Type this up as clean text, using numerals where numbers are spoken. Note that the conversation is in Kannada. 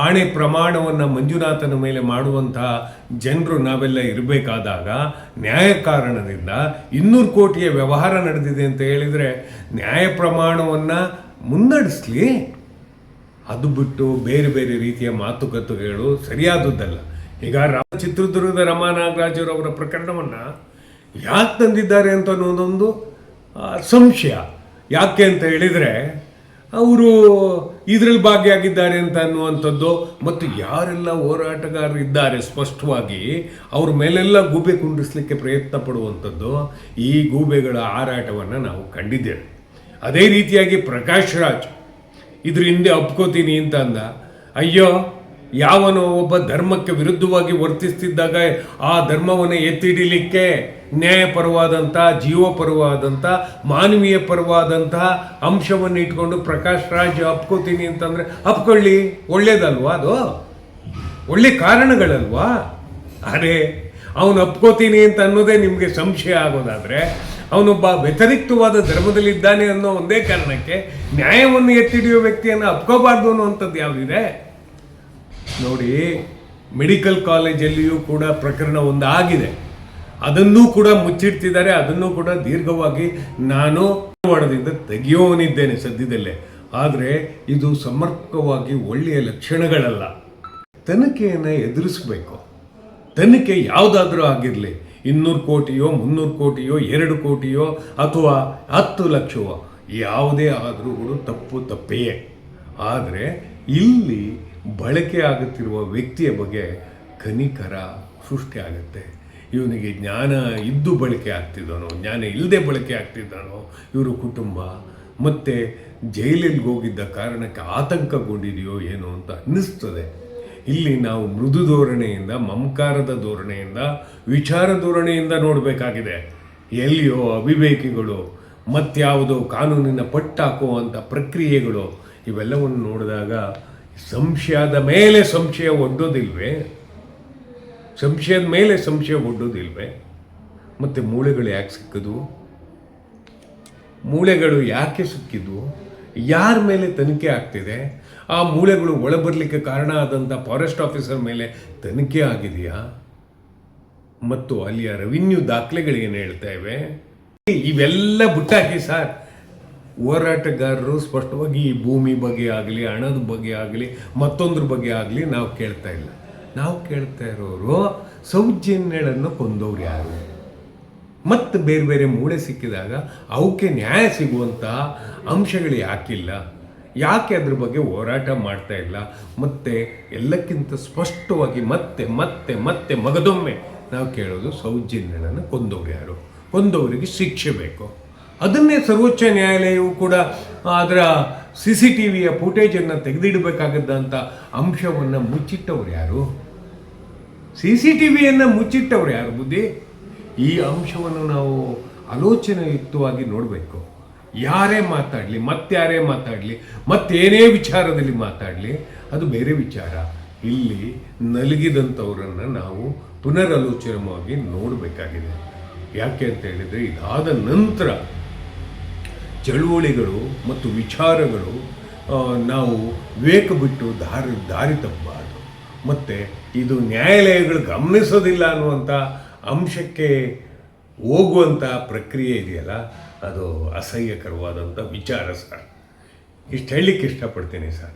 ಆಣೆ ಪ್ರಮಾಣವನ್ನು ಮಂಜುನಾಥನ ಮೇಲೆ ಮಾಡುವಂತಹ ಜನರು ನಾವೆಲ್ಲ ಇರಬೇಕಾದಾಗ ನ್ಯಾಯ ಕಾರಣದಿಂದ 200 ಕೋಟಿಯ ವ್ಯವಹಾರ ನಡೆದಿದೆ ಅಂತ ಹೇಳಿದರೆ ನ್ಯಾಯ ಪ್ರಮಾಣವನ್ನು ಮುನ್ನಡೆಸಲಿ. ಅದು ಬಿಟ್ಟು ಬೇರೆ ಬೇರೆ ರೀತಿಯ ಮಾತುಕತೆಗಳು ಸರಿಯಾದದ್ದಲ್ಲ. ಈಗ ಚಿತ್ರದುರ್ಗದ ರಮಾ ನಾಗರಾಜರವರ ಪ್ರಕರಣವನ್ನು ಯಾಕೆ ತಂದಿದ್ದಾರೆ ಅಂತ ಅನ್ನೋದೊಂದು ಸಂಶಯ. ಯಾಕೆ ಅಂತ ಹೇಳಿದರೆ ಅವರು ಇದರಲ್ಲಿ ಭಾಗಿಯಾಗಿದ್ದಾರೆ ಅಂತ ಅನ್ನುವಂಥದ್ದು, ಮತ್ತು ಯಾರೆಲ್ಲ ಹೋರಾಟಗಾರರಿದ್ದಾರೆ ಸ್ಪಷ್ಟವಾಗಿ ಅವ್ರ ಮೇಲೆಲ್ಲ ಗೂಬೆ ಕುಂಡಿಸ್ಲಿಕ್ಕೆ ಪ್ರಯತ್ನ ಪಡುವಂಥದ್ದು, ಈ ಗೂಬೆಗಳ ಹಾರಾಟವನ್ನು ನಾವು ಕಂಡಿದ್ದೇವೆ. ಅದೇ ರೀತಿಯಾಗಿ ಪ್ರಕಾಶ್ ರಾಜ್ ಇದ್ರ ಹಿಂದೆ ಒಪ್ಕೋತೀನಿ ಅಂತ ಅಂದ. ಅಯ್ಯೋ, ಯಾವನೋ ಒಬ್ಬ ಧರ್ಮಕ್ಕೆ ವಿರುದ್ಧವಾಗಿ ವರ್ತಿಸ್ತಿದ್ದಾಗ ಆ ಧರ್ಮವನ್ನು ಎತ್ತಿಡಿಲಿಕ್ಕೆ ನ್ಯಾಯಪರವಾದಂಥ, ಜೀವಪರವಾದಂಥ, ಮಾನವೀಯ ಪರವಾದಂತಹ ಅಂಶವನ್ನು ಇಟ್ಕೊಂಡು ಪ್ರಕಾಶ್ ರಾಜ್ ಅಪ್ಕೋತೀನಿ ಅಂತಂದರೆ ಅಪ್ಕೊಳ್ಳಿ, ಒಳ್ಳೇದಲ್ವಾ? ಅದು ಒಳ್ಳೆ ಕಾರಣಗಳಲ್ವಾ? ಅರೆ, ಅವನು ಅಪ್ಕೋತೀನಿ ಅಂತ ಅನ್ನೋದೇ ನಿಮಗೆ ಸಂಶಯ ಆಗೋದಾದರೆ ಅವನೊಬ್ಬ ವ್ಯತಿರಿಕ್ತವಾದ ಧರ್ಮದಲ್ಲಿದ್ದಾನೆ ಅನ್ನೋ ಒಂದೇ ಕಾರಣಕ್ಕೆ ನ್ಯಾಯವನ್ನು ಎತ್ತಿಡಿಯೋ ವ್ಯಕ್ತಿಯನ್ನು ಅಪ್ಕೋಬಾರ್ದು ಅನ್ನುವಂಥದ್ದು ಯಾವುದಿದೆ ನೋಡಿ. ಮೆಡಿಕಲ್ ಕಾಲೇಜಲ್ಲಿಯೂ ಕೂಡ ಪ್ರಕರಣ ಒಂದು ಆಗಿದೆ, ಅದನ್ನೂ ಕೂಡ ಮುಚ್ಚಿಡ್ತಿದ್ದಾರೆ. ಅದನ್ನೂ ಕೂಡ ದೀರ್ಘವಾಗಿ ನಾನು ಮಾಡದಿಂದ ತೆಗೆಯೋನಿದ್ದೇನೆ ಸದ್ಯದಲ್ಲೇ. ಆದರೆ ಇದು ಸಮರ್ಪಕವಾಗಿ ಒಳ್ಳೆಯ ಲಕ್ಷಣಗಳಲ್ಲ. ತನಿಖೆಯನ್ನು ಎದುರಿಸಬೇಕು. ತನಿಖೆ ಯಾವುದಾದ್ರೂ ಆಗಿರಲಿ, 200 ಕೋಟಿಯೋ 300 ಕೋಟಿಯೋ 2 ಕೋಟಿಯೋ ಅಥವಾ 10 ಲಕ್ಷವೋ, ಯಾವುದೇ ಆದರೂ ಕೂಡ ತಪ್ಪೆಯೇ. ಆದರೆ ಇಲ್ಲಿ ಬಳಕೆ ಆಗುತ್ತಿರುವ ವ್ಯಕ್ತಿಯ ಬಗ್ಗೆ ಕನಿಕರ ಸೃಷ್ಟಿ ಆಗುತ್ತೆ. ಇವನಿಗೆ ಜ್ಞಾನ ಇದ್ದು ಬಳಕೆ ಆಗ್ತಿದ್ದಾನೋ, ಜ್ಞಾನ ಇಲ್ಲದೆ ಬಳಕೆ ಆಗ್ತಿದ್ದಾನೋ ಇವರು ಕುಟುಂಬ, ಮತ್ತು ಜೈಲಿಗೆ ಹೋಗಿದ್ದ ಕಾರಣಕ್ಕೆ ಆತಂಕಗೊಂಡಿದೆಯೋ ಏನೋ ಅಂತ ಅನ್ನಿಸ್ತದೆ. ಇಲ್ಲಿ ನಾವು ಮೃದು ಧೋರಣೆಯಿಂದ, ಮಮಕಾರದ ಧೋರಣೆಯಿಂದ, ವಿಚಾರ ಧೋರಣೆಯಿಂದ ನೋಡಬೇಕಾಗಿದೆ. ಎಲ್ಲಿಯೋ ಅವಿವೇಕಿಗಳು ಮತ್ಯಾವುದೋ ಕಾನೂನಿನ ಪಟ್ಟಾಕುವಂಥ ಪ್ರಕ್ರಿಯೆಗಳು ಇವೆಲ್ಲವನ್ನು ನೋಡಿದಾಗ ಸಂಶಯದ ಮೇಲೆ ಸಂಶಯ ಒಡ್ಡೋದಿಲ್ವೇ? ಸಂಶಯದ ಮೇಲೆ ಸಂಶಯ ಒಡ್ಡೋದಿಲ್ವೇ? ಮತ್ತು ಮೂಳೆಗಳು ಯಾಕೆ ಸಿಕ್ಕಿದ್ವು? ಮೂಳೆಗಳು ಯಾಕೆ ಸಿಕ್ಕಿದ್ವು? ಯಾರ ಮೇಲೆ ತನಿಖೆ ಆಗ್ತಿದೆ? ಆ ಮೂಳೆಗಳು ಒಳಬರಲಿಕ್ಕೆ ಕಾರಣ ಆದಂಥ ಫಾರೆಸ್ಟ್ ಆಫೀಸರ್ ಮೇಲೆ ತನಿಖೆ ಆಗಿದೆಯಾ? ಮತ್ತು ಅಲ್ಲಿಯ ರೆವಿನ್ಯೂ ದಾಖಲೆಗಳೇನು ಹೇಳ್ತಾ ಇವೆ? ಇವೆಲ್ಲ ಬಿಟ್ಟಾಕಿ ಸರ್. ಹೋರಾಟಗಾರರು ಸ್ಪಷ್ಟವಾಗಿ ಈ ಭೂಮಿ ಬಗ್ಗೆ ಆಗಲಿ, ಹಣದ ಬಗ್ಗೆ ಆಗಲಿ, ಮತ್ತೊಂದ್ರ ಬಗ್ಗೆ ಆಗಲಿ ನಾವು ಕೇಳ್ತಾ ಇಲ್ಲ. ನಾವು ಕೇಳ್ತಾ ಇರೋರು ಸೌಜನ್ಯಗಳನ್ನು ಕೊಂದವ್ರು ಯಾರು, ಮತ್ತು ಬೇರೆ ಬೇರೆ ಮೂಳೆ ಸಿಕ್ಕಿದಾಗ ಅವಕ್ಕೆ ನ್ಯಾಯ ಸಿಗುವಂತಹ ಅಂಶಗಳು ಯಾಕಿಲ್ಲ? ಯಾಕೆ ಅದ್ರ ಬಗ್ಗೆ ಹೋರಾಟ ಮಾಡ್ತಾ ಇಲ್ಲ? ಮತ್ತು ಎಲ್ಲಕ್ಕಿಂತ ಸ್ಪಷ್ಟವಾಗಿ ಮತ್ತೆ ಮತ್ತೆ ಮತ್ತೆ ಮಗದೊಮ್ಮೆ ನಾವು ಕೇಳೋದು ಸೌಜನ್ಯಗಳನ್ನು ಕೊಂದವ್ರು ಯಾರು, ಕೊಂದವರಿಗೆ ಶಿಕ್ಷೆ ಬೇಕು. ಅದನ್ನೇ ಸರ್ವೋಚ್ಚ ನ್ಯಾಯಾಲಯವು ಕೂಡ ಅದರ CCTV ಫುಟೇಜನ್ನು ತೆಗೆದಿಡಬೇಕಾಗದ್ದಂಥ ಅಂಶವನ್ನು ಮುಚ್ಚಿಟ್ಟವ್ರು ಯಾರು? CCTVಯನ್ನು ಮುಚ್ಚಿಟ್ಟವ್ರು ಯಾರು ಬುದ್ಧಿ? ಈ ಅಂಶವನ್ನು ನಾವು ಆಲೋಚನೆಯುಕ್ತವಾಗಿ ನೋಡಬೇಕು. ಯಾರೇ ಮಾತಾಡಲಿ, ಮತ್ತಾರೇ ಮಾತಾಡಲಿ, ಮತ್ತೇನೇ ವಿಚಾರದಲ್ಲಿ ಮಾತಾಡಲಿ, ಅದು ಬೇರೆ ವಿಚಾರ. ಇಲ್ಲಿ ನಲಗಿದಂಥವರನ್ನು ನಾವು ಪುನರಾಲೋಚನವಾಗಿ ನೋಡಬೇಕಾಗಿದೆ. ಯಾಕೆ ಅಂತ ಹೇಳಿದರೆ, ಇದಾದ ನಂತರ ಚಳುವಳಿಗಳು ಮತ್ತು ವಿಚಾರಗಳು ನಾವು ವಿವೇಕ ಬಿಟ್ಟು ದಾರಿ ತಪ್ಪಬಾರ್ದು. ಮತ್ತು ಇದು ನ್ಯಾಯಾಲಯಗಳು ಗಮನಿಸೋದಿಲ್ಲ ಅನ್ನುವಂಥ ಅಂಶಕ್ಕೆ ಹೋಗುವಂಥ ಪ್ರಕ್ರಿಯೆ ಇದೆಯಲ್ಲ, ಅದು ಅಸಹ್ಯಕರವಾದಂಥ ವಿಚಾರ ಸರ್. ಇಷ್ಟು ಹೇಳಲಿಕ್ಕೆ ಇಷ್ಟಪಡ್ತೀನಿ ಸರ್.